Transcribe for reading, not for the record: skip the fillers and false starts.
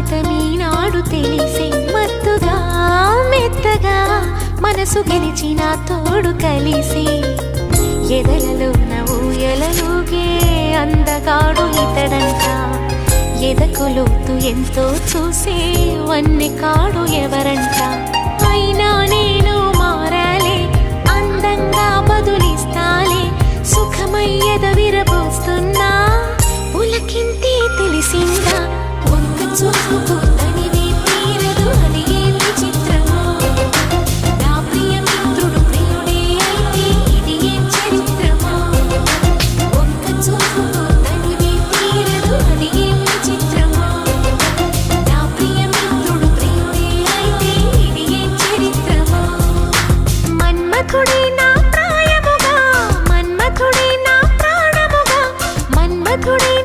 అమృతమీనాడు తెలిసే మత్తుగా మెత్తగా మనసు గెలిచిన తోడు కలిసి ఎదలలో ఊయలలుగే అందగాడు ఇతడంట ఎదకు లోతు ఎంతో చూసే వన్నె కాడు ఎవరంట అయినా నేను మారాలే అందంగా బదులిస్తాలే సుఖమయ్యద విర